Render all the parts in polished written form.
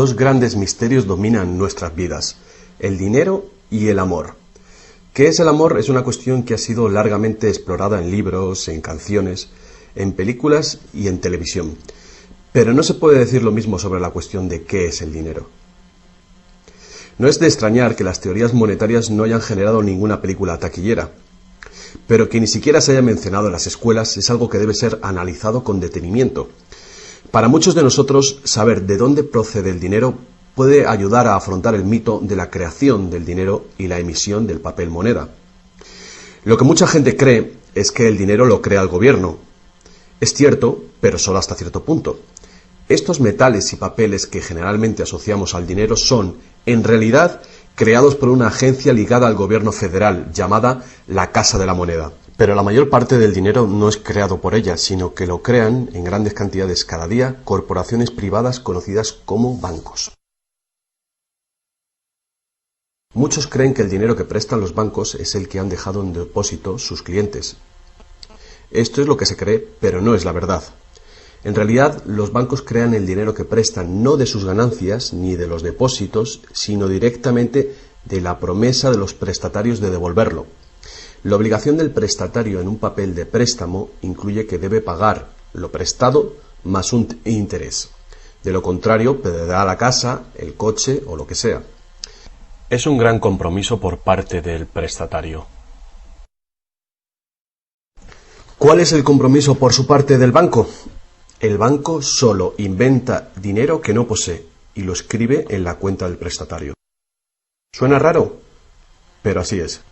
dos grandes misterios dominan nuestras vidas: el dinero y el amor. ¿Qué es el amor? Es una cuestión que ha sido largamente explorada en libros, en canciones, en películas y en televisión. Pero no se puede decir lo mismo sobre la cuestión de qué es el dinero. No es de extrañar que las teorías monetarias no hayan generado ninguna película taquillera, pero que ni siquiera se haya mencionado en las escuelas es algo que debe ser analizado con detenimiento. Para muchos de nosotros, saber de dónde procede el dinero puede ayudar a afrontar el mito de la creación del dinero y la emisión del papel moneda. Lo que mucha gente cree es que el dinero lo crea el gobierno. Es cierto, pero solo hasta cierto punto. Estos metales y papeles que generalmente asociamos al dinero son, en realidad, creados por una agencia ligada al gobierno federal, llamada la Casa de la Moneda. Pero la mayor parte del dinero no es creado por ella, sino que lo crean en grandes cantidades cada día corporaciones privadas conocidas como bancos. Muchos creen que el dinero que prestan los bancos es el que han dejado en depósito sus clientes. Esto es lo que se cree, pero no es la verdad. En realidad, los bancos crean el dinero que prestan no de sus ganancias ni de los depósitos, sino directamente de la promesa de los prestatarios de devolverlo. La obligación del prestatario en un papel de préstamo incluye que debe pagar lo prestado más un interés. De lo contrario, perderá la casa, el coche o lo que sea. Es un gran compromiso por parte del prestatario. ¿Cuál es el compromiso por su parte del banco? El banco solo inventa dinero que no posee y lo escribe en la cuenta del prestatario. ¿Suena raro? Pero así es.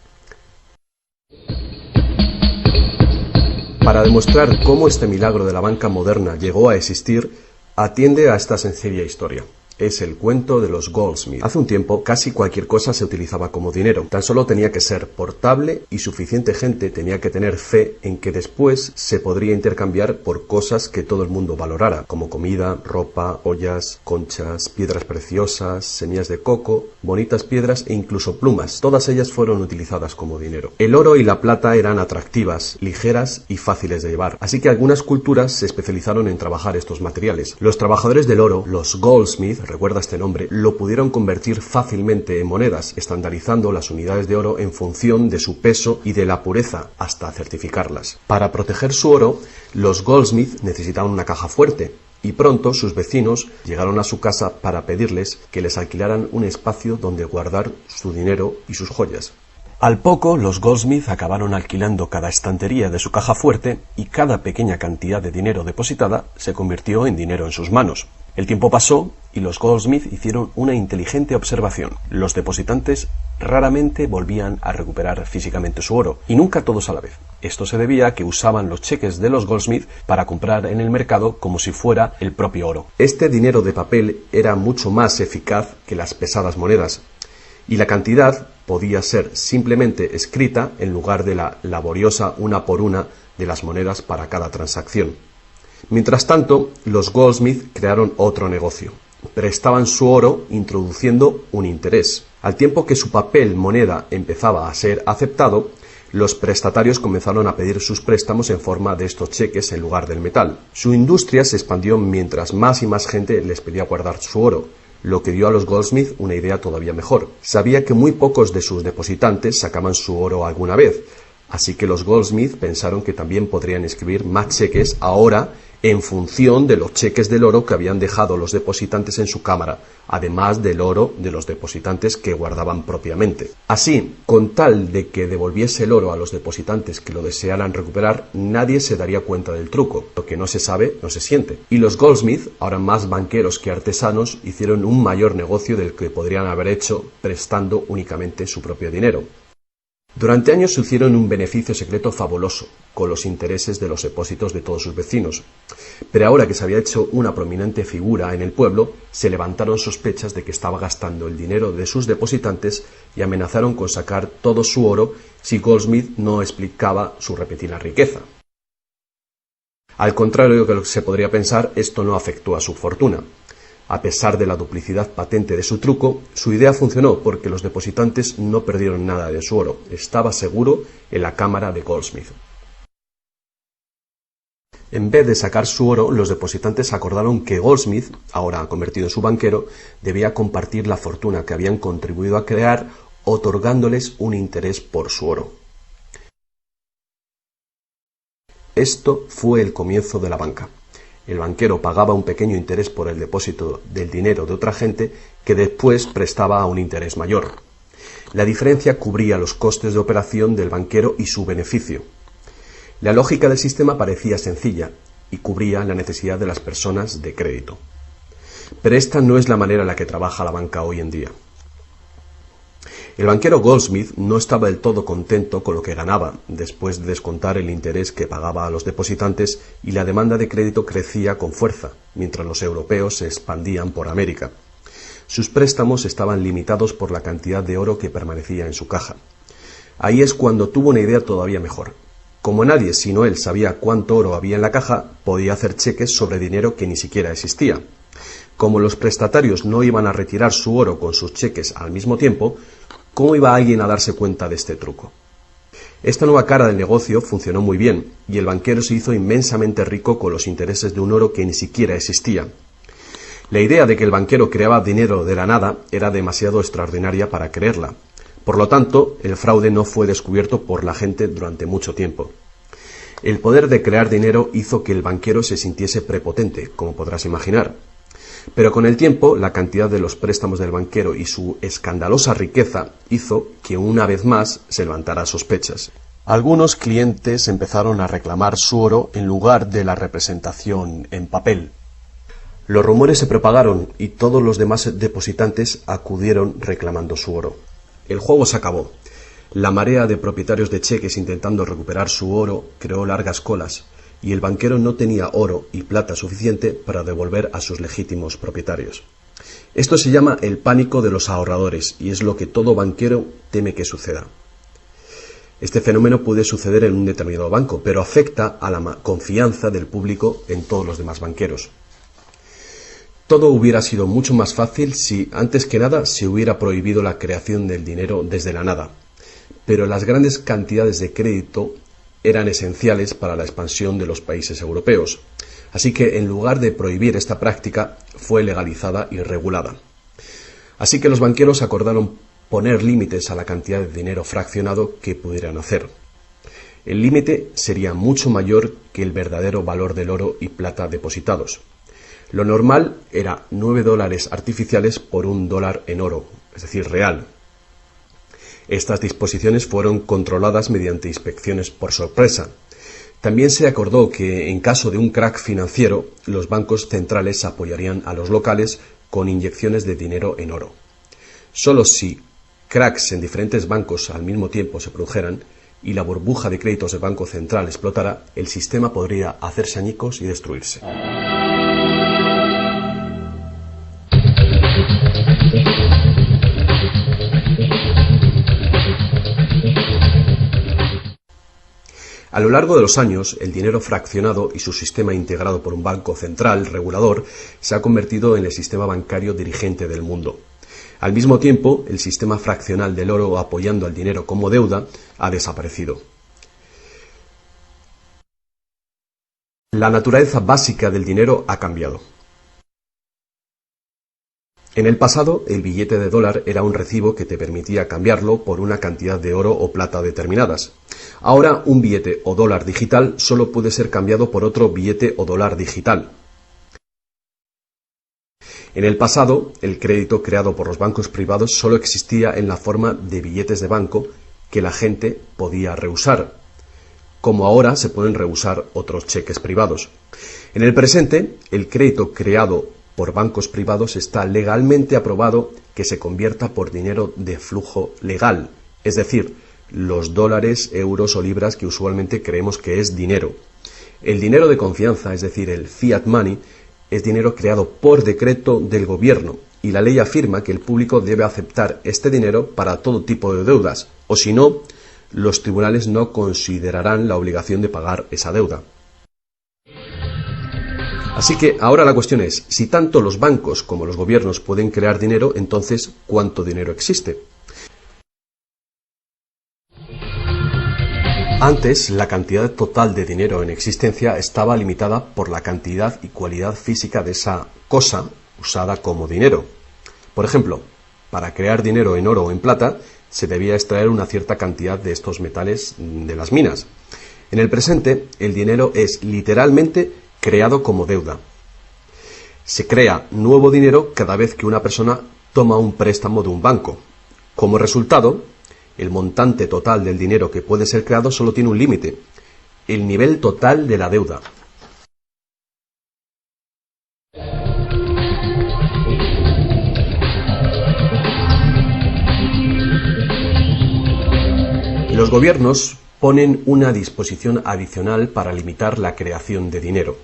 Para demostrar cómo este milagro de la banca moderna llegó a existir, atiende a esta sencilla historia. Es el cuento de los Goldsmith. Hace un tiempo, casi cualquier cosa se utilizaba como dinero. Tan solo tenía que ser portable y suficiente gente tenía que tener fe en que después se podría intercambiar por cosas que todo el mundo valorara, como comida, ropa, ollas, conchas, piedras preciosas, semillas de coco, bonitas piedras e incluso plumas. Todas ellas fueron utilizadas como dinero. El oro y la plata eran atractivas, ligeras y fáciles de llevar, así que algunas culturas se especializaron en trabajar estos materiales. Los trabajadores del oro, los Goldsmith, recuerda este nombre, lo pudieron convertir fácilmente en monedas, estandarizando las unidades de oro en función de su peso y de la pureza, hasta certificarlas. Para proteger su oro, los Goldsmith necesitaban una caja fuerte, y pronto sus vecinos llegaron a su casa para pedirles que les alquilaran un espacio donde guardar su dinero y sus joyas. Al poco, los Goldsmith acabaron alquilando cada estantería de su caja fuerte y cada pequeña cantidad de dinero depositada se convirtió en dinero en sus manos. El tiempo pasó y los Goldsmith hicieron una inteligente observación. Los depositantes raramente volvían a recuperar físicamente su oro, y nunca todos a la vez. Esto se debía a que usaban los cheques de los Goldsmith para comprar en el mercado como si fuera el propio oro. Este dinero de papel era mucho más eficaz que las pesadas monedas, y la cantidad podía ser simplemente escrita en lugar de la laboriosa una por una de las monedas para cada transacción. Mientras tanto, los Goldsmith crearon otro negocio. Prestaban su oro introduciendo un interés. Al tiempo que su papel moneda empezaba a ser aceptado, los prestatarios comenzaron a pedir sus préstamos en forma de estos cheques en lugar del metal. Su industria se expandió mientras más y más gente les pedía guardar su oro, lo que dio a los Goldsmith una idea todavía mejor. Sabía que muy pocos de sus depositantes sacaban su oro alguna vez, así que los Goldsmith pensaron que también podrían escribir más cheques ahora en función de los cheques del oro que habían dejado los depositantes en su cámara, además del oro de los depositantes que guardaban propiamente. Así, con tal de que devolviese el oro a los depositantes que lo desearan recuperar, nadie se daría cuenta del truco. Lo que no se sabe, no se siente. Y los Goldsmith, ahora más banqueros que artesanos, hicieron un mayor negocio del que podrían haber hecho prestando únicamente su propio dinero. Durante años se hicieron un beneficio secreto fabuloso, con los intereses de los depósitos de todos sus vecinos. Pero ahora que se había hecho una prominente figura en el pueblo, se levantaron sospechas de que estaba gastando el dinero de sus depositantes y amenazaron con sacar todo su oro si Goldsmith no explicaba su repentina riqueza. Al contrario de lo que se podría pensar, esto no afectó a su fortuna. A pesar de la duplicidad patente de su truco, su idea funcionó porque los depositantes no perdieron nada de su oro. Estaba seguro en la cámara de Goldsmith. En vez de sacar su oro, los depositantes acordaron que Goldsmith, ahora convertido en su banquero, debía compartir la fortuna que habían contribuido a crear, otorgándoles un interés por su oro. Esto fue el comienzo de la banca. El banquero pagaba un pequeño interés por el depósito del dinero de otra gente que después prestaba a un interés mayor. La diferencia cubría los costes de operación del banquero y su beneficio. La lógica del sistema parecía sencilla y cubría la necesidad de las personas de crédito. Pero esta no es la manera en la que trabaja la banca hoy en día. El banquero Goldsmith no estaba del todo contento con lo que ganaba, después de descontar el interés que pagaba a los depositantes, y la demanda de crédito crecía con fuerza, mientras los europeos se expandían por América. Sus préstamos estaban limitados por la cantidad de oro que permanecía en su caja. Ahí es cuando tuvo una idea todavía mejor. Como nadie sino él sabía cuánto oro había en la caja, podía hacer cheques sobre dinero que ni siquiera existía. Como los prestatarios no iban a retirar su oro con sus cheques al mismo tiempo, ¿cómo iba alguien a darse cuenta de este truco? Esta nueva cara del negocio funcionó muy bien, y el banquero se hizo inmensamente rico con los intereses de un oro que ni siquiera existía. La idea de que el banquero creaba dinero de la nada era demasiado extraordinaria para creerla. Por lo tanto, el fraude no fue descubierto por la gente durante mucho tiempo. El poder de crear dinero hizo que el banquero se sintiese prepotente, como podrás imaginar. Pero con el tiempo, la cantidad de los préstamos del banquero y su escandalosa riqueza hizo que una vez más se levantara sospechas. Algunos clientes empezaron a reclamar su oro en lugar de la representación en papel. Los rumores se propagaron y todos los demás depositantes acudieron reclamando su oro. El juego se acabó. La marea de propietarios de cheques intentando recuperar su oro creó largas colas, y el banquero no tenía oro y plata suficiente para devolver a sus legítimos propietarios. Esto se llama el pánico de los ahorradores, y es lo que todo banquero teme que suceda. Este fenómeno puede suceder en un determinado banco, pero afecta a la confianza del público en todos los demás banqueros. Todo hubiera sido mucho más fácil si, antes que nada, se hubiera prohibido la creación del dinero desde la nada. Pero las grandes cantidades de crédito eran esenciales para la expansión de los países europeos. Así que, en lugar de prohibir esta práctica, fue legalizada y regulada. Así que los banqueros acordaron poner límites a la cantidad de dinero fraccionado que pudieran hacer. El límite sería mucho mayor que el verdadero valor del oro y plata depositados. Lo normal era $9 artificiales por $1 en oro, es decir, real. Estas disposiciones fueron controladas mediante inspecciones por sorpresa. También se acordó que, en caso de un crack financiero, los bancos centrales apoyarían a los locales con inyecciones de dinero en oro. Solo si cracks en diferentes bancos al mismo tiempo se produjeran y la burbuja de créditos del Banco Central explotara, el sistema podría hacerse añicos y destruirse. A lo largo de los años, el dinero fraccionado y su sistema integrado por un banco central regulador se ha convertido en el sistema bancario dirigente del mundo. Al mismo tiempo, el sistema fraccional del oro apoyando al dinero como deuda ha desaparecido. La naturaleza básica del dinero ha cambiado. En el pasado, el billete de dólar era un recibo que te permitía cambiarlo por una cantidad de oro o plata determinadas. Ahora, un billete o dólar digital solo puede ser cambiado por otro billete o dólar digital. En el pasado, el crédito creado por los bancos privados solo existía en la forma de billetes de banco que la gente podía rehusar, como ahora se pueden rehusar otros cheques privados. En el presente, el crédito creado por bancos privados está legalmente aprobado que se convierta por dinero de flujo legal, es decir, los dólares, euros o libras que usualmente creemos que es dinero. El dinero de confianza, es decir, el fiat money, es dinero creado por decreto del gobierno, y la ley afirma que el público debe aceptar este dinero para todo tipo de deudas, o si no, los tribunales no considerarán la obligación de pagar esa deuda. Así que ahora la cuestión es, si tanto los bancos como los gobiernos pueden crear dinero, entonces, ¿cuánto dinero existe? Antes, la cantidad total de dinero en existencia estaba limitada por la cantidad y cualidad física de esa cosa usada como dinero. Por ejemplo, para crear dinero en oro o en plata, se debía extraer una cierta cantidad de estos metales de las minas. En el presente, el dinero es literalmente creado como deuda. Se crea nuevo dinero cada vez que una persona toma un préstamo de un banco. Como resultado, el montante total del dinero que puede ser creado solo tiene un límite: el nivel total de la deuda. Los gobiernos ponen una disposición adicional para limitar la creación de dinero,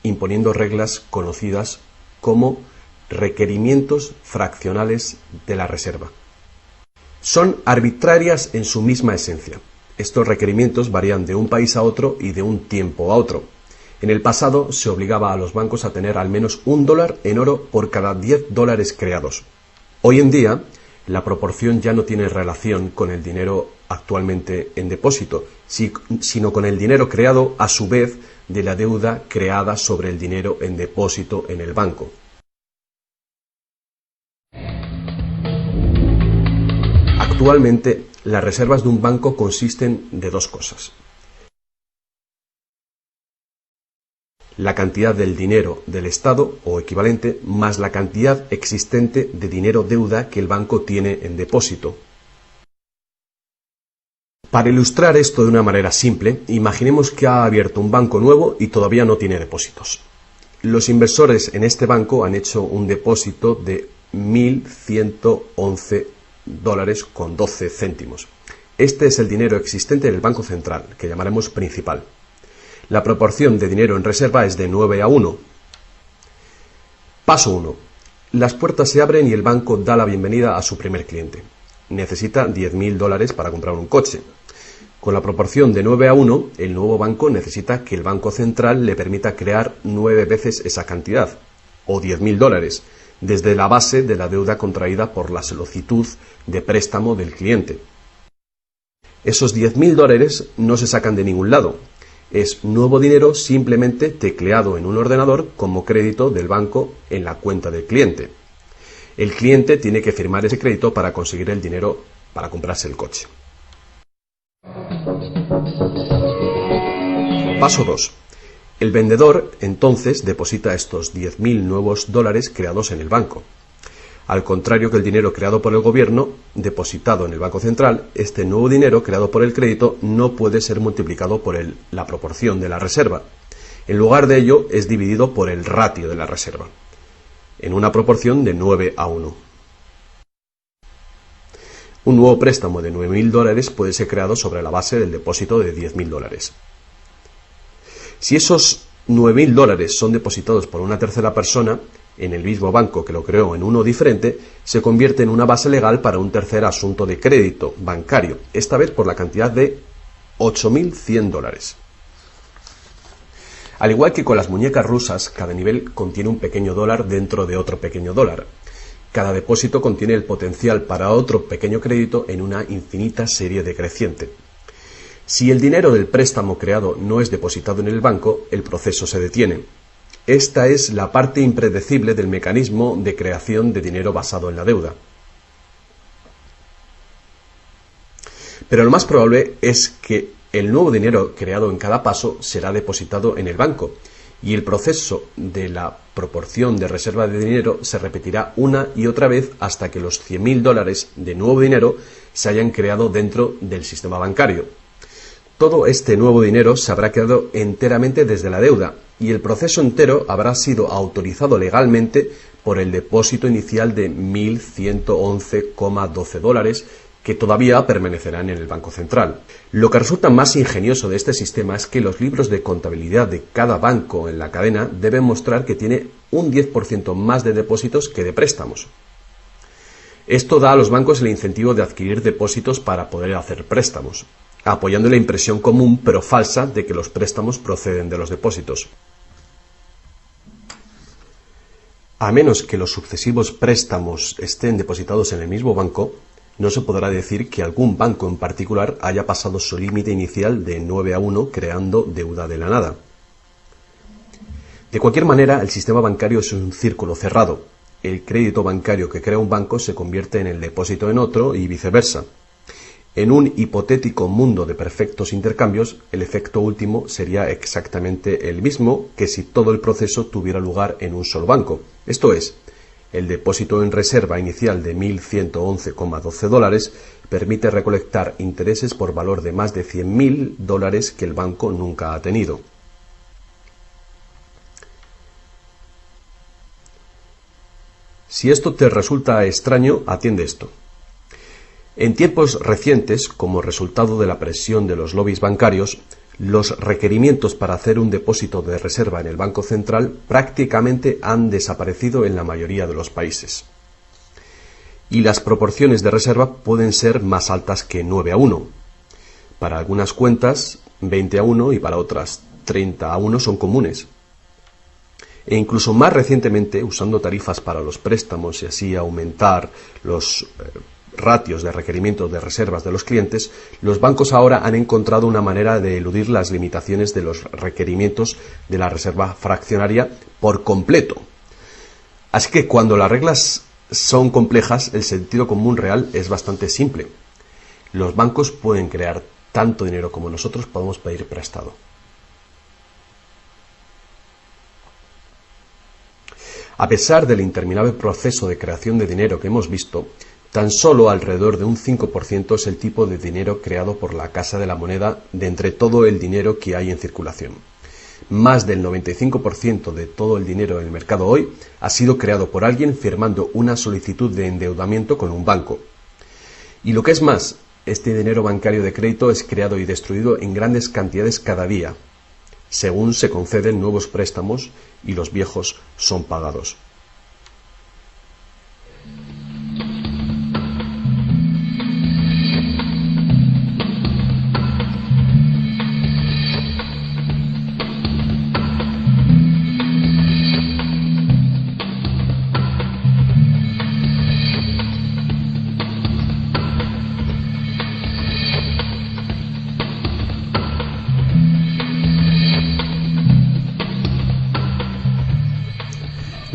imponiendo reglas conocidas como requerimientos fraccionales de la reserva. Son arbitrarias en su misma esencia. Estos requerimientos varían de un país a otro y de un tiempo a otro. En el pasado se obligaba a los bancos a tener al menos $1 en oro por cada $10 creados. Hoy en día, la proporción ya no tiene relación con el dinero actualmente en depósito, sino con el dinero creado a su vez de la deuda creada sobre el dinero en depósito en el banco. Actualmente, las reservas de un banco consisten de dos cosas: la cantidad del dinero del Estado o equivalente más la cantidad existente de dinero deuda que el banco tiene en depósito. Para ilustrar esto de una manera simple, imaginemos que ha abierto un banco nuevo y todavía no tiene depósitos. Los inversores en este banco han hecho un depósito de $1.111,12. Este es el dinero existente en el Banco Central, que llamaremos principal. La proporción de dinero en reserva es de 9:1. Paso 1. Las puertas se abren y el banco da la bienvenida a su primer cliente. Necesita $10.000 para comprar un coche. Con la proporción de 9:1, el nuevo banco necesita que el Banco Central le permita crear 9 veces esa cantidad, o $10.000, desde la base de la deuda contraída por la solicitud de préstamo del cliente. Esos $10.000 no se sacan de ningún lado. Es nuevo dinero simplemente tecleado en un ordenador como crédito del banco en la cuenta del cliente. El cliente tiene que firmar ese crédito para conseguir el dinero para comprarse el coche. Paso 2. El vendedor entonces deposita estos 10.000 nuevos dólares creados en el banco. Al contrario que el dinero creado por el gobierno, depositado en el Banco Central, este nuevo dinero creado por el crédito no puede ser multiplicado por la proporción de la reserva. En lugar de ello, es dividido por el ratio de la reserva, en una proporción de 9:1. Un nuevo préstamo de $9.000 puede ser creado sobre la base del depósito de $10.000. Si esos $9.000 son depositados por una tercera persona, en el mismo banco que lo creó en uno diferente, se convierte en una base legal para un tercer asunto de crédito bancario, esta vez por la cantidad de $8.100. Al igual que con las muñecas rusas, cada nivel contiene un pequeño dólar dentro de otro pequeño dólar. Cada depósito contiene el potencial para otro pequeño crédito en una infinita serie decreciente. Si el dinero del préstamo creado no es depositado en el banco, el proceso se detiene. Esta es la parte impredecible del mecanismo de creación de dinero basado en la deuda. Pero lo más probable es que el nuevo dinero creado en cada paso será depositado en el banco, y el proceso de la proporción de reserva de dinero se repetirá una y otra vez hasta que los $100.000 de nuevo dinero se hayan creado dentro del sistema bancario. Todo este nuevo dinero se habrá creado enteramente desde la deuda, y el proceso entero habrá sido autorizado legalmente por el depósito inicial de $1.111,12 que todavía permanecerán en el Banco Central. Lo que resulta más ingenioso de este sistema es que los libros de contabilidad de cada banco en la cadena deben mostrar que tiene un 10% más de depósitos que de préstamos. Esto da a los bancos el incentivo de adquirir depósitos para poder hacer préstamos, apoyando la impresión común pero falsa de que los préstamos proceden de los depósitos. A menos que los sucesivos préstamos estén depositados en el mismo banco, no se podrá decir que algún banco en particular haya pasado su límite inicial de 9-1 creando deuda de la nada. De cualquier manera, el sistema bancario es un círculo cerrado. El crédito bancario que crea un banco se convierte en el depósito en otro y viceversa. En un hipotético mundo de perfectos intercambios, el efecto último sería exactamente el mismo que si todo el proceso tuviera lugar en un solo banco. Esto es, el depósito en reserva inicial de $1.111,12 permite recolectar intereses por valor de más de $100.000 que el banco nunca ha tenido. Si esto te resulta extraño, atiende esto. En tiempos recientes, como resultado de la presión de los lobbies bancarios, los requerimientos para hacer un depósito de reserva en el Banco Central prácticamente han desaparecido en la mayoría de los países. Y las proporciones de reserva pueden ser más altas que 9-1. Para algunas cuentas, 20-1 y para otras 30-1 son comunes. E incluso más recientemente, usando tarifas para los préstamos y así aumentar los ratios de requerimientos de reservas de los clientes, los bancos ahora han encontrado una manera de eludir las limitaciones de los requerimientos de la reserva fraccionaria por completo. Así que cuando las reglas son complejas, el sentido común real es bastante simple. Los bancos pueden crear tanto dinero como nosotros podemos pedir prestado. A pesar del interminable proceso de creación de dinero que hemos visto, tan solo alrededor de un 5% es el tipo de dinero creado por la Casa de la Moneda de entre todo el dinero que hay en circulación. Más del 95% de todo el dinero en el mercado hoy ha sido creado por alguien firmando una solicitud de endeudamiento con un banco. Y lo que es más, este dinero bancario de crédito es creado y destruido en grandes cantidades cada día, según se conceden nuevos préstamos y los viejos son pagados.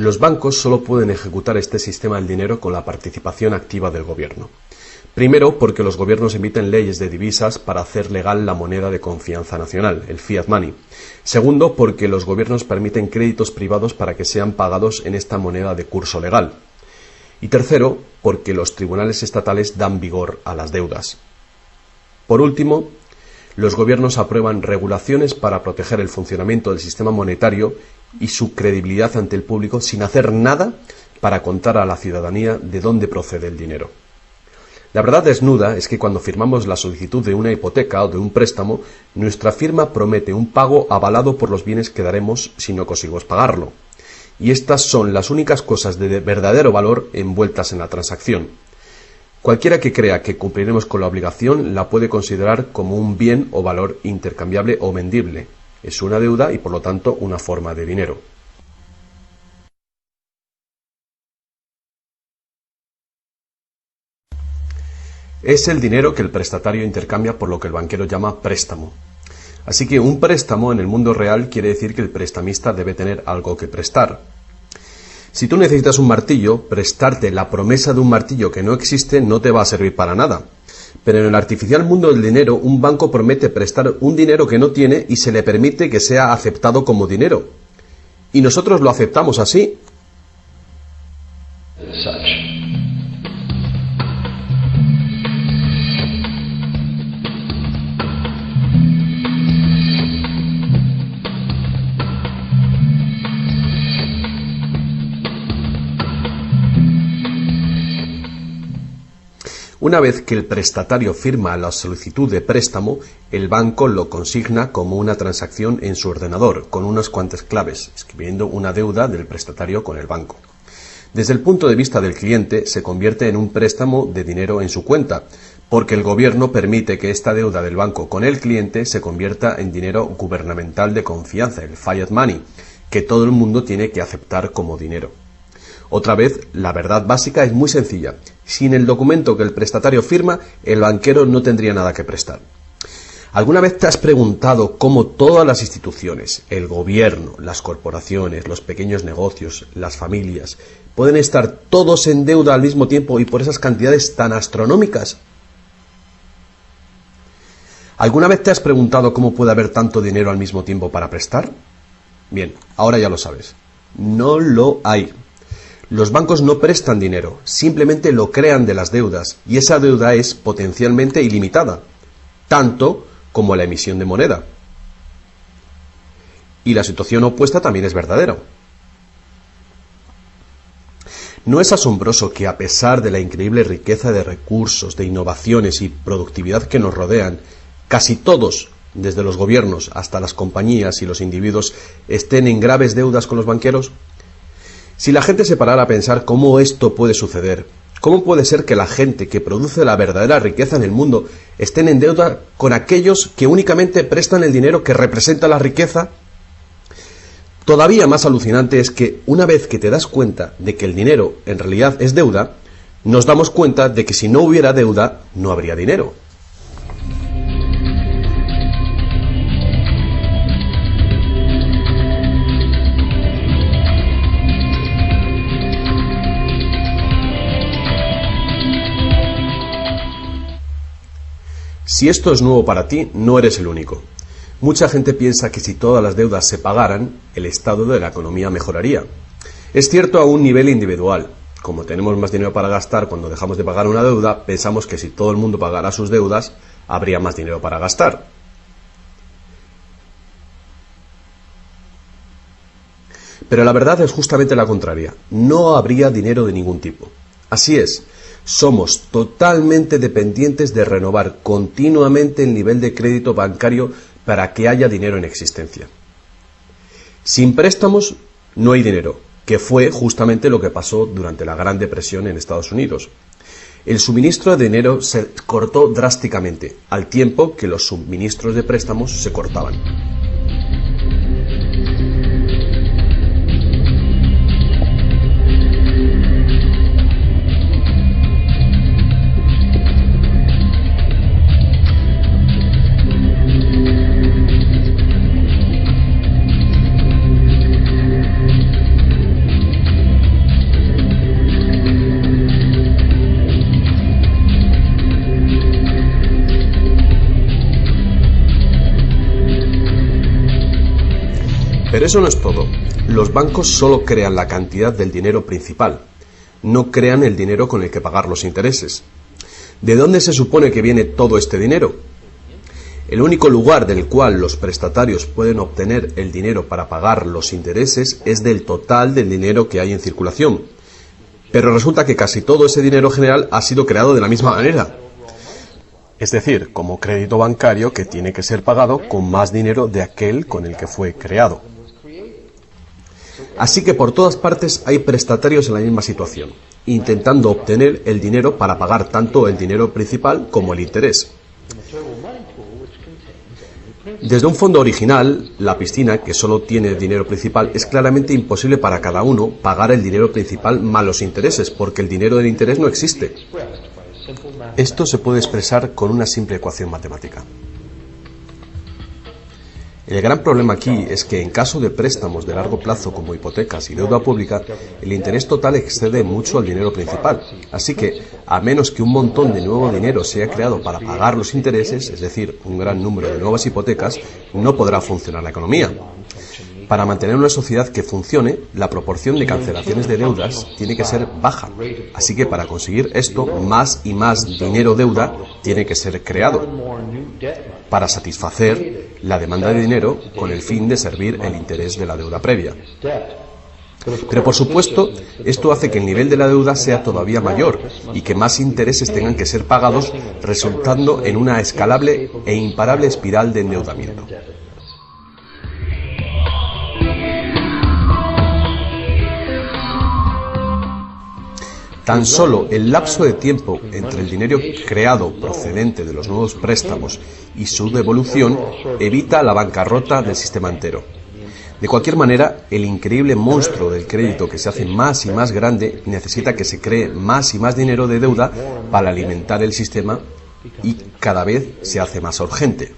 Los bancos solo pueden ejecutar este sistema del dinero con la participación activa del gobierno. Primero, porque los gobiernos emiten leyes de divisas para hacer legal la moneda de confianza nacional, el fiat money. Segundo, porque los gobiernos permiten créditos privados para que sean pagados en esta moneda de curso legal. Y tercero, porque los tribunales estatales dan vigor a las deudas. Por último, los gobiernos aprueban regulaciones para proteger el funcionamiento del sistema monetario y su credibilidad ante el público sin hacer nada para contar a la ciudadanía de dónde procede el dinero. La verdad desnuda es que cuando firmamos la solicitud de una hipoteca o de un préstamo, nuestra firma promete un pago avalado por los bienes que daremos si no conseguimos pagarlo. Y estas son las únicas cosas de verdadero valor envueltas en la transacción. Cualquiera que crea que cumpliremos con la obligación la puede considerar como un bien o valor intercambiable o vendible. Es una deuda y por lo tanto una forma de dinero. Es el dinero que el prestatario intercambia por lo que el banquero llama préstamo. Así que un préstamo en el mundo real quiere decir que el prestamista debe tener algo que prestar. Si tú necesitas un martillo, prestarte la promesa de un martillo que no existe no te va a servir para nada. Pero en el artificial mundo del dinero, un banco promete prestar un dinero que no tiene y se le permite que sea aceptado como dinero. Y nosotros lo aceptamos así. Una vez que el prestatario firma la solicitud de préstamo, el banco lo consigna como una transacción en su ordenador, con unas cuantas claves, escribiendo una deuda del prestatario con el banco. Desde el punto de vista del cliente, se convierte en un préstamo de dinero en su cuenta, porque el gobierno permite que esta deuda del banco con el cliente se convierta en dinero gubernamental de confianza, el fiat money, que todo el mundo tiene que aceptar como dinero. Otra vez, la verdad básica es muy sencilla. Sin el documento que el prestatario firma, el banquero no tendría nada que prestar. ¿Alguna vez te has preguntado cómo todas las instituciones, el gobierno, las corporaciones, los pequeños negocios, las familias, pueden estar todos en deuda al mismo tiempo y por esas cantidades tan astronómicas? ¿Alguna vez te has preguntado cómo puede haber tanto dinero al mismo tiempo para prestar? Bien, ahora ya lo sabes. No lo hay. Los bancos no prestan dinero, simplemente lo crean de las deudas, y esa deuda es potencialmente ilimitada, tanto como la emisión de moneda. Y la situación opuesta también es verdadera. ¿No es asombroso que a pesar de la increíble riqueza de recursos, de innovaciones y productividad que nos rodean, casi todos, desde los gobiernos hasta las compañías y los individuos, estén en graves deudas con los banqueros? Si la gente se parara a pensar cómo esto puede suceder, ¿cómo puede ser que la gente que produce la verdadera riqueza en el mundo estén en deuda con aquellos que únicamente prestan el dinero que representa la riqueza? Todavía más alucinante es que una vez que te das cuenta de que el dinero en realidad es deuda, nos damos cuenta de que si no hubiera deuda, no habría dinero. Si esto es nuevo para ti, no eres el único. Mucha gente piensa que si todas las deudas se pagaran, el estado de la economía mejoraría. Es cierto a un nivel individual. Como tenemos más dinero para gastar cuando dejamos de pagar una deuda, pensamos que si todo el mundo pagara sus deudas, habría más dinero para gastar. Pero la verdad es justamente la contraria. No habría dinero de ningún tipo. Así es. Somos totalmente dependientes de renovar continuamente el nivel de crédito bancario para que haya dinero en existencia. Sin préstamos no hay dinero, que fue justamente lo que pasó durante la Gran Depresión en Estados Unidos. El suministro de dinero se cortó drásticamente, al tiempo que los suministros de préstamos se cortaban. Pero eso no es todo. Los bancos solo crean la cantidad del dinero principal. No crean el dinero con el que pagar los intereses. ¿De dónde se supone que viene todo este dinero? El único lugar del cual los prestatarios pueden obtener el dinero para pagar los intereses es del total del dinero que hay en circulación. Pero resulta que casi todo ese dinero general ha sido creado de la misma manera. Es decir, como crédito bancario que tiene que ser pagado con más dinero de aquel con el que fue creado. Así que por todas partes hay prestatarios en la misma situación, intentando obtener el dinero para pagar tanto el dinero principal como el interés. Desde un fondo original, la piscina, que solo tiene dinero principal, es claramente imposible para cada uno pagar el dinero principal más los intereses, porque el dinero del interés no existe. Esto se puede expresar con una simple ecuación matemática. El gran problema aquí es que en caso de préstamos de largo plazo como hipotecas y deuda pública, el interés total excede mucho al dinero principal. Así que, a menos que un montón de nuevo dinero sea creado para pagar los intereses, es decir, un gran número de nuevas hipotecas, no podrá funcionar la economía. Para mantener una sociedad que funcione, la proporción de cancelaciones de deudas tiene que ser baja. Así que para conseguir esto, más y más dinero deuda tiene que ser creado para satisfacer la demanda de dinero con el fin de servir el interés de la deuda previa. Pero por supuesto, esto hace que el nivel de la deuda sea todavía mayor y que más intereses tengan que ser pagados, resultando en una escalable e imparable espiral de endeudamiento. Tan solo el lapso de tiempo entre el dinero creado procedente de los nuevos préstamos y su devolución evita la bancarrota del sistema entero. De cualquier manera, el increíble monstruo del crédito que se hace más y más grande necesita que se cree más y más dinero de deuda para alimentar el sistema y cada vez se hace más urgente.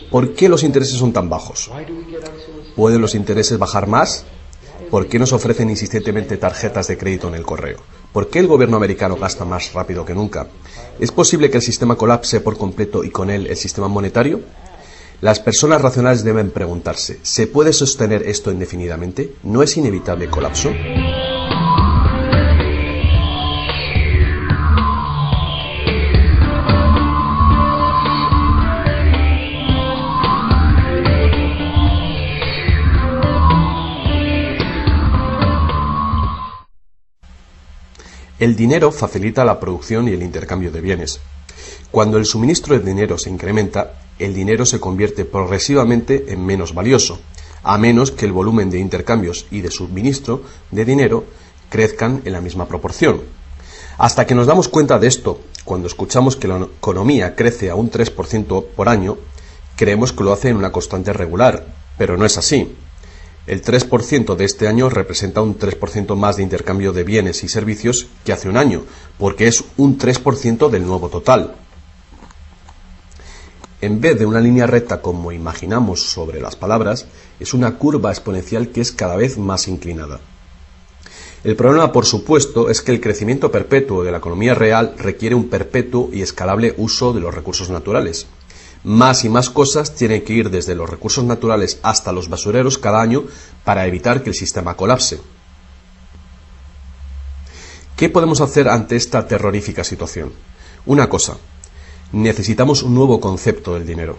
¿Por qué los intereses son tan bajos? ¿Pueden los intereses bajar más? ¿Por qué nos ofrecen insistentemente tarjetas de crédito en el correo? ¿Por qué el gobierno americano gasta más rápido que nunca? ¿Es posible que el sistema colapse por completo y con él el sistema monetario? Las personas racionales deben preguntarse, ¿se puede sostener esto indefinidamente? ¿No es inevitable el colapso? El dinero facilita la producción y el intercambio de bienes. Cuando el suministro de dinero se incrementa, el dinero se convierte progresivamente en menos valioso, a menos que el volumen de intercambios y de suministro de dinero crezcan en la misma proporción. Hasta que nos damos cuenta de esto, cuando escuchamos que la economía crece a un 3% por año, creemos que lo hace en una constante regular, pero no es así. El 3% de este año representa un 3% más de intercambio de bienes y servicios que hace un año, porque es un 3% del nuevo total. En vez de una línea recta como imaginamos sobre las palabras, es una curva exponencial que es cada vez más inclinada. El problema, por supuesto, es que el crecimiento perpetuo de la economía real requiere un perpetuo y escalable uso de los recursos naturales. Más y más cosas tienen que ir desde los recursos naturales hasta los basureros cada año para evitar que el sistema colapse. ¿Qué podemos hacer ante esta terrorífica situación? Una cosa, necesitamos un nuevo concepto del dinero.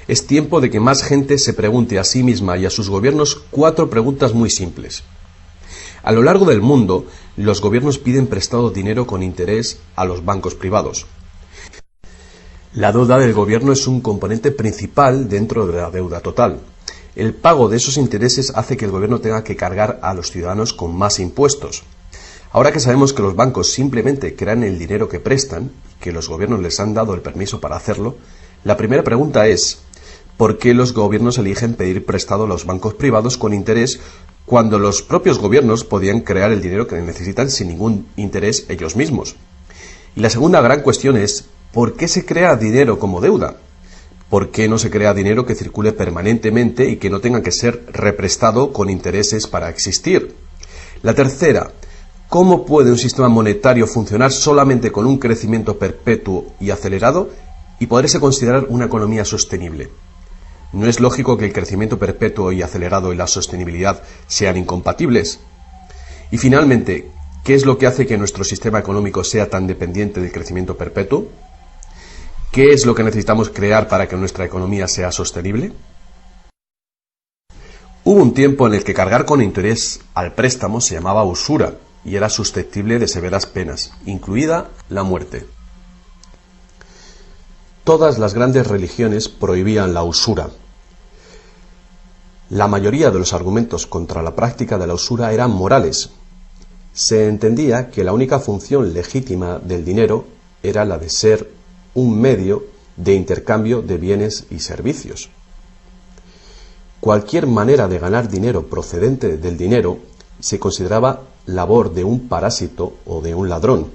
Es tiempo de que más gente se pregunte a sí misma y a sus gobiernos 4 preguntas muy simples. A lo largo del mundo, los gobiernos piden prestado dinero con interés a los bancos privados. La deuda del gobierno es un componente principal dentro de la deuda total. El pago de esos intereses hace que el gobierno tenga que cargar a los ciudadanos con más impuestos. Ahora que sabemos que los bancos simplemente crean el dinero que prestan y que los gobiernos les han dado el permiso para hacerlo, la primera pregunta es ¿por qué los gobiernos eligen pedir prestado a los bancos privados con interés cuando los propios gobiernos podían crear el dinero que necesitan sin ningún interés ellos mismos? Y la segunda gran cuestión es ¿por qué se crea dinero como deuda? ¿Por qué no se crea dinero que circule permanentemente y que no tenga que ser represtado con intereses para existir? La tercera, ¿cómo puede un sistema monetario funcionar solamente con un crecimiento perpetuo y acelerado y poderse considerar una economía sostenible? ¿No es lógico que el crecimiento perpetuo y acelerado y la sostenibilidad sean incompatibles? Y finalmente, ¿qué es lo que hace que nuestro sistema económico sea tan dependiente del crecimiento perpetuo? ¿Qué es lo que necesitamos crear para que nuestra economía sea sostenible? Hubo un tiempo en el que cargar con interés al préstamo se llamaba usura y era susceptible de severas penas, incluida la muerte. Todas las grandes religiones prohibían la usura. La mayoría de los argumentos contra la práctica de la usura eran morales. Se entendía que la única función legítima del dinero era la de ser un medio de intercambio de bienes y servicios. Cualquier manera de ganar dinero procedente del dinero se consideraba labor de un parásito o de un ladrón.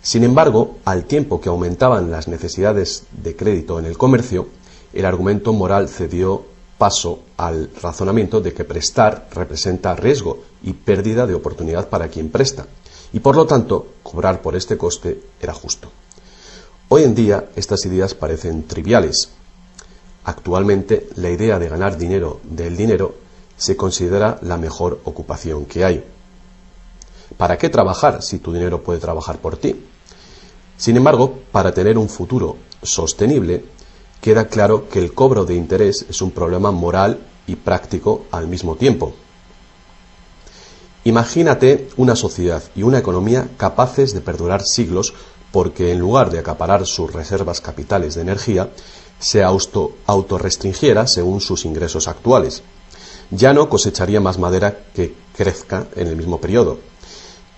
Sin embargo, al tiempo que aumentaban las necesidades de crédito en el comercio, el argumento moral cedió paso al razonamiento de que prestar representa riesgo y pérdida de oportunidad para quien presta, y por lo tanto, cobrar por este coste era justo. Hoy en día, estas ideas parecen triviales. Actualmente, la idea de ganar dinero del dinero se considera la mejor ocupación que hay. ¿Para qué trabajar si tu dinero puede trabajar por ti? Sin embargo, para tener un futuro sostenible, queda claro que el cobro de interés es un problema moral y práctico al mismo tiempo. Imagínate una sociedad y una economía capaces de perdurar siglos porque en lugar de acaparar sus reservas capitales de energía, se autorrestringiera según sus ingresos actuales. Ya no cosecharía más madera que crezca en el mismo periodo.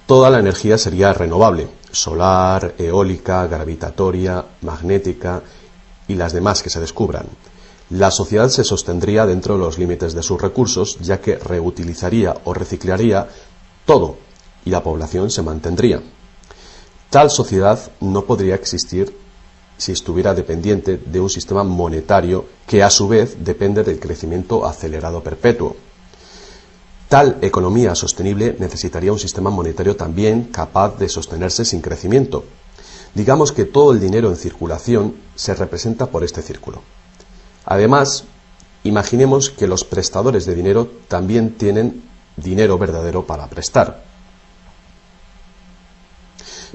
Toda la energía sería renovable, solar, eólica, gravitatoria, magnética, y las demás que se descubran. La sociedad se sostendría dentro de los límites de sus recursos, ya que reutilizaría o reciclaría todo y la población se mantendría. Tal sociedad no podría existir si estuviera dependiente de un sistema monetario que a su vez depende del crecimiento acelerado perpetuo. Tal economía sostenible necesitaría un sistema monetario también capaz de sostenerse sin crecimiento. Digamos que todo el dinero en circulación se representa por este círculo. Además, imaginemos que los prestadores de dinero también tienen dinero verdadero para prestar.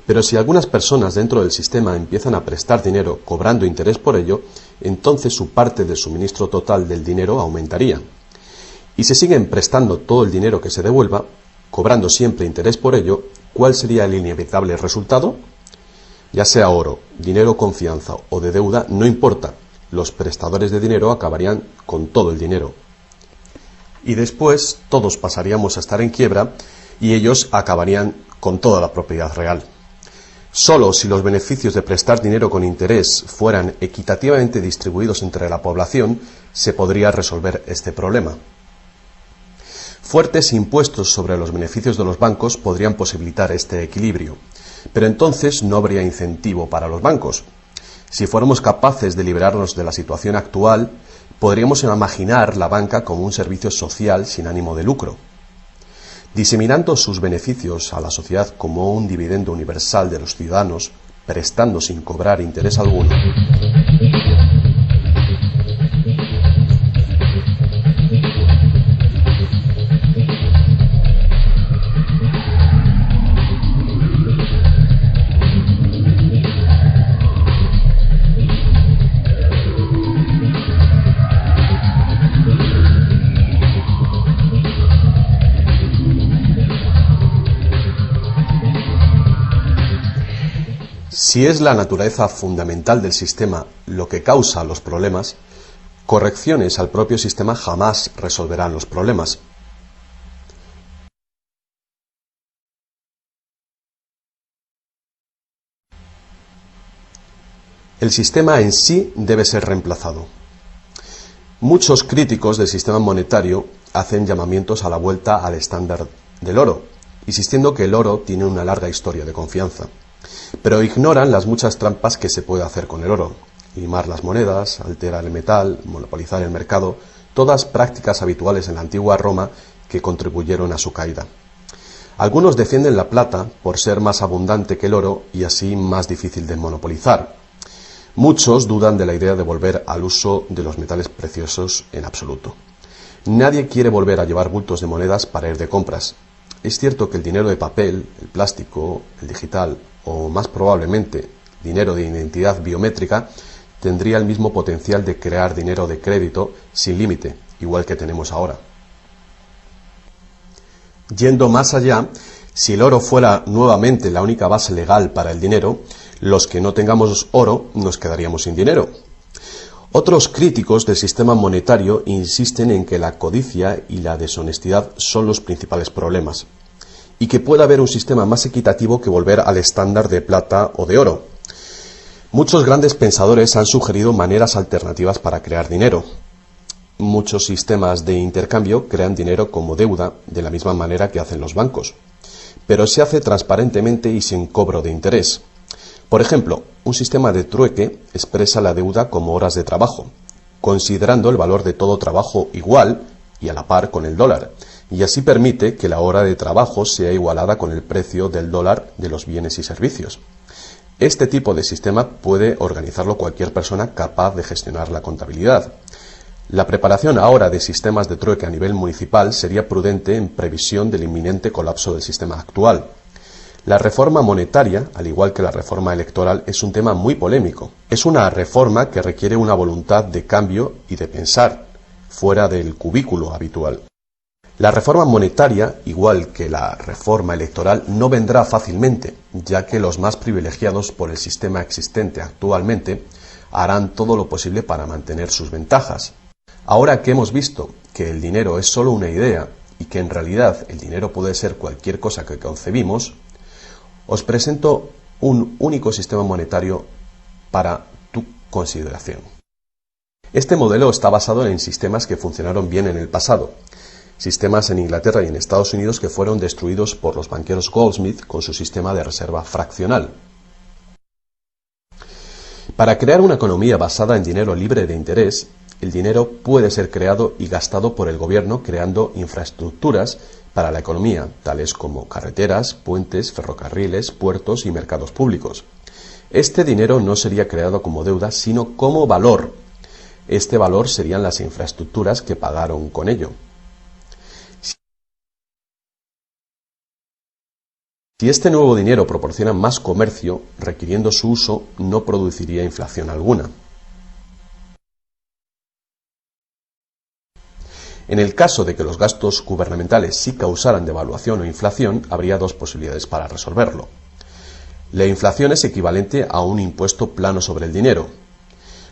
Pero si algunas personas dentro del sistema empiezan a prestar dinero cobrando interés por ello, entonces su parte del suministro total del dinero aumentaría. Y si siguen prestando todo el dinero que se devuelva, cobrando siempre interés por ello, ¿cuál sería el inevitable resultado? Ya sea oro, dinero confianza o de deuda, no importa, los prestadores de dinero acabarían con todo el dinero. Y después todos pasaríamos a estar en quiebra y ellos acabarían con toda la propiedad real. Solo si los beneficios de prestar dinero con interés fueran equitativamente distribuidos entre la población, se podría resolver este problema. Fuertes impuestos sobre los beneficios de los bancos podrían posibilitar este equilibrio, pero entonces no habría incentivo para los bancos. Si fuéramos capaces de liberarnos de la situación actual, podríamos imaginar la banca como un servicio social sin ánimo de lucro. Diseminando sus beneficios a la sociedad como un dividendo universal de los ciudadanos, prestando sin cobrar interés alguno. Si es la naturaleza fundamental del sistema lo que causa los problemas, correcciones al propio sistema jamás resolverán los problemas. El sistema en sí debe ser reemplazado. Muchos críticos del sistema monetario hacen llamamientos a la vuelta al estándar del oro, insistiendo que el oro tiene una larga historia de confianza. Pero ignoran las muchas trampas que se puede hacer con el oro: limar las monedas, alterar el metal, monopolizar el mercado, todas prácticas habituales en la antigua Roma que contribuyeron a su caída. Algunos defienden la plata por ser más abundante que el oro y así más difícil de monopolizar. Muchos dudan de la idea de volver al uso de los metales preciosos en absoluto. Nadie quiere volver a llevar bultos de monedas para ir de compras. Es cierto que el dinero de papel, el plástico, el digital o más probablemente dinero de identidad biométrica tendría el mismo potencial de crear dinero de crédito sin límite, igual que tenemos ahora. Yendo más allá, si el oro fuera nuevamente la única base legal para el dinero, los que no tengamos oro nos quedaríamos sin dinero. Otros críticos del sistema monetario insisten en que la codicia y la deshonestidad son los principales problemas, y que puede haber un sistema más equitativo que volver al estándar de plata o de oro. Muchos grandes pensadores han sugerido maneras alternativas para crear dinero. Muchos sistemas de intercambio crean dinero como deuda, de la misma manera que hacen los bancos, pero se hace transparentemente y sin cobro de interés. Por ejemplo, un sistema de trueque expresa la deuda como horas de trabajo, considerando el valor de todo trabajo igual y a la par con el dólar, y así permite que la hora de trabajo sea igualada con el precio del dólar de los bienes y servicios. Este tipo de sistema puede organizarlo cualquier persona capaz de gestionar la contabilidad. La preparación ahora de sistemas de trueque a nivel municipal sería prudente en previsión del inminente colapso del sistema actual. La reforma monetaria, al igual que la reforma electoral, es un tema muy polémico. Es una reforma que requiere una voluntad de cambio y de pensar, fuera del cubículo habitual. La reforma monetaria, igual que la reforma electoral, no vendrá fácilmente, ya que los más privilegiados por el sistema existente actualmente harán todo lo posible para mantener sus ventajas. Ahora que hemos visto que el dinero es solo una idea y que en realidad el dinero puede ser cualquier cosa que concebimos, os presento un único sistema monetario para tu consideración. Este modelo está basado en sistemas que funcionaron bien en el pasado, sistemas en Inglaterra y en Estados Unidos que fueron destruidos por los banqueros Goldsmith con su sistema de reserva fraccional. Para crear una economía basada en dinero libre de interés, el dinero puede ser creado y gastado por el gobierno creando infraestructuras para la economía, tales como carreteras, puentes, ferrocarriles, puertos y mercados públicos. Este dinero no sería creado como deuda, sino como valor. Este valor serían las infraestructuras que pagaron con ello. Si este nuevo dinero proporciona más comercio, requiriendo su uso, no produciría inflación alguna. En el caso de que los gastos gubernamentales sí causaran devaluación o inflación, habría dos posibilidades para resolverlo. La inflación es equivalente a un impuesto plano sobre el dinero.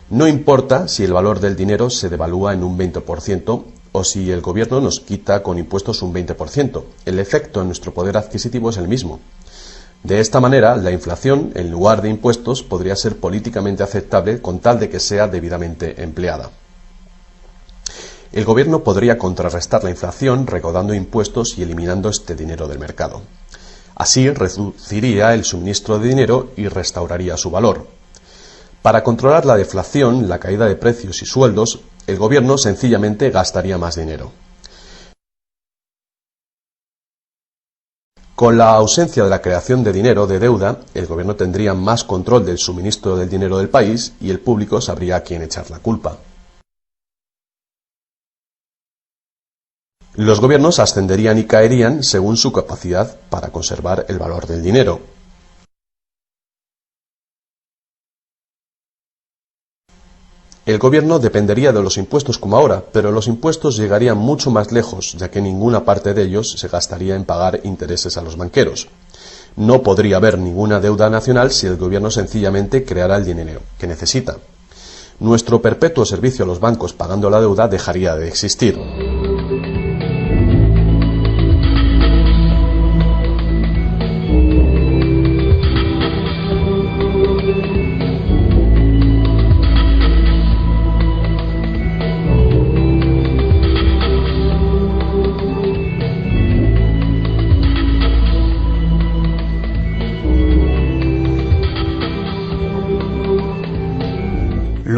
No importa si el valor del dinero se devalúa en un 20% o si el gobierno nos quita con impuestos un 20%. El efecto en nuestro poder adquisitivo es el mismo. De esta manera, la inflación, en lugar de impuestos, podría ser políticamente aceptable con tal de que sea debidamente empleada. El gobierno podría contrarrestar la inflación recaudando impuestos y eliminando este dinero del mercado. Así reduciría el suministro de dinero y restauraría su valor. Para controlar la deflación, la caída de precios y sueldos, el gobierno sencillamente gastaría más dinero. Con la ausencia de la creación de dinero de deuda, el gobierno tendría más control del suministro del dinero del país y el público sabría a quién echar la culpa. Los gobiernos ascenderían y caerían según su capacidad para conservar el valor del dinero. El gobierno dependería de los impuestos como ahora, pero los impuestos llegarían mucho más lejos, ya que ninguna parte de ellos se gastaría en pagar intereses a los banqueros. No podría haber ninguna deuda nacional si el gobierno sencillamente creara el dinero que necesita. Nuestro perpetuo servicio a los bancos pagando la deuda dejaría de existir.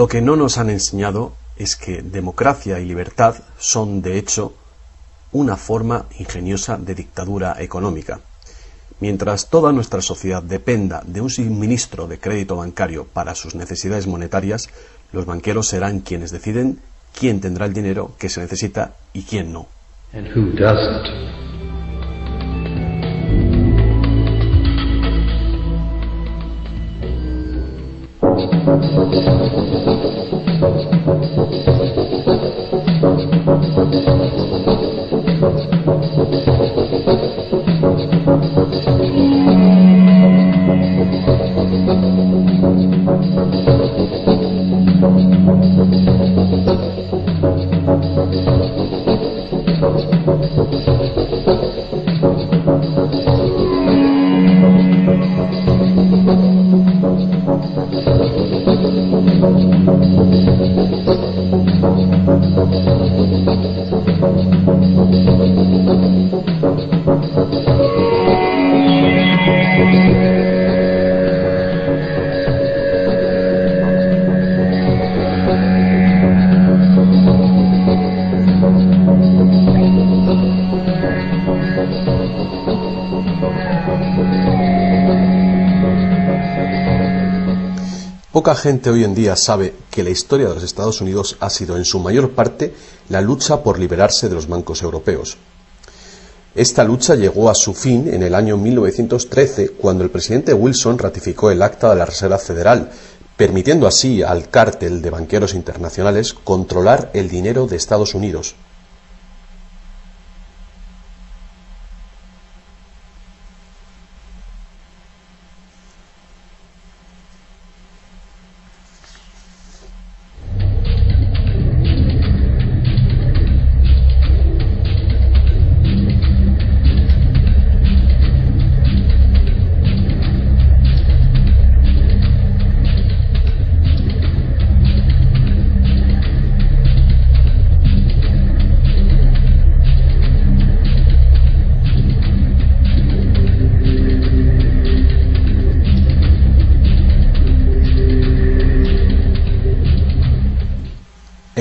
Lo que no nos han enseñado es que democracia y libertad son, de hecho, una forma ingeniosa de dictadura económica. Mientras toda nuestra sociedad dependa de un suministro de crédito bancario para sus necesidades monetarias, los banqueros serán quienes deciden quién tendrá el dinero que se necesita y quién no. And who doesn't? Poca gente hoy en día sabe que la historia de los Estados Unidos ha sido en su mayor parte la lucha por liberarse de los bancos europeos. Esta lucha llegó a su fin en el año 1913, cuando el presidente Wilson ratificó el Acta de la Reserva Federal, permitiendo así al cártel de banqueros internacionales controlar el dinero de Estados Unidos.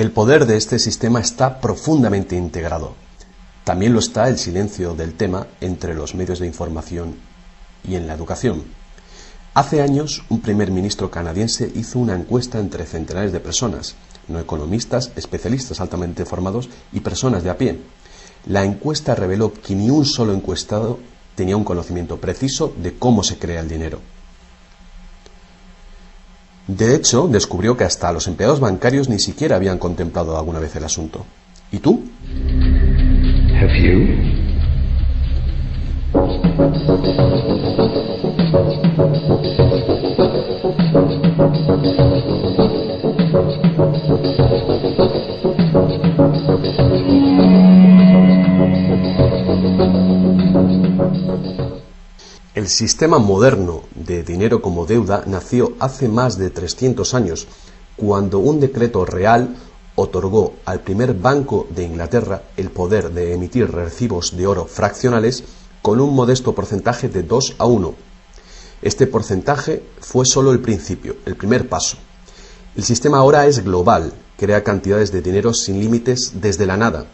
El poder de este sistema está profundamente integrado. También lo está el silencio del tema entre los medios de información y en la educación. Hace años, un primer ministro canadiense hizo una encuesta entre centenares de personas, no economistas, especialistas altamente formados y personas de a pie. La encuesta reveló que ni un solo encuestado tenía un conocimiento preciso de cómo se crea el dinero. De hecho, descubrió que hasta los empleados bancarios ni siquiera habían contemplado alguna vez el asunto. ¿Y tú? Have you? El sistema moderno de dinero como deuda nació hace más de 300 años, cuando un decreto real otorgó al primer Banco de Inglaterra el poder de emitir recibos de oro fraccionales con un modesto porcentaje de 2:1. Este porcentaje fue solo el principio, el primer paso. El sistema ahora es global, crea cantidades de dinero sin límites desde la nada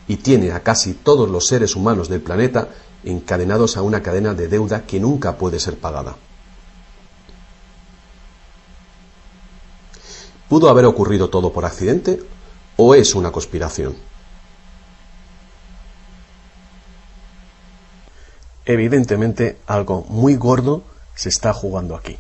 y tiene a casi todos los seres humanos del planeta encadenados a una cadena de deuda que nunca puede ser pagada. ¿Pudo haber ocurrido todo por accidente o es una conspiración? Evidentemente, algo muy gordo se está jugando aquí.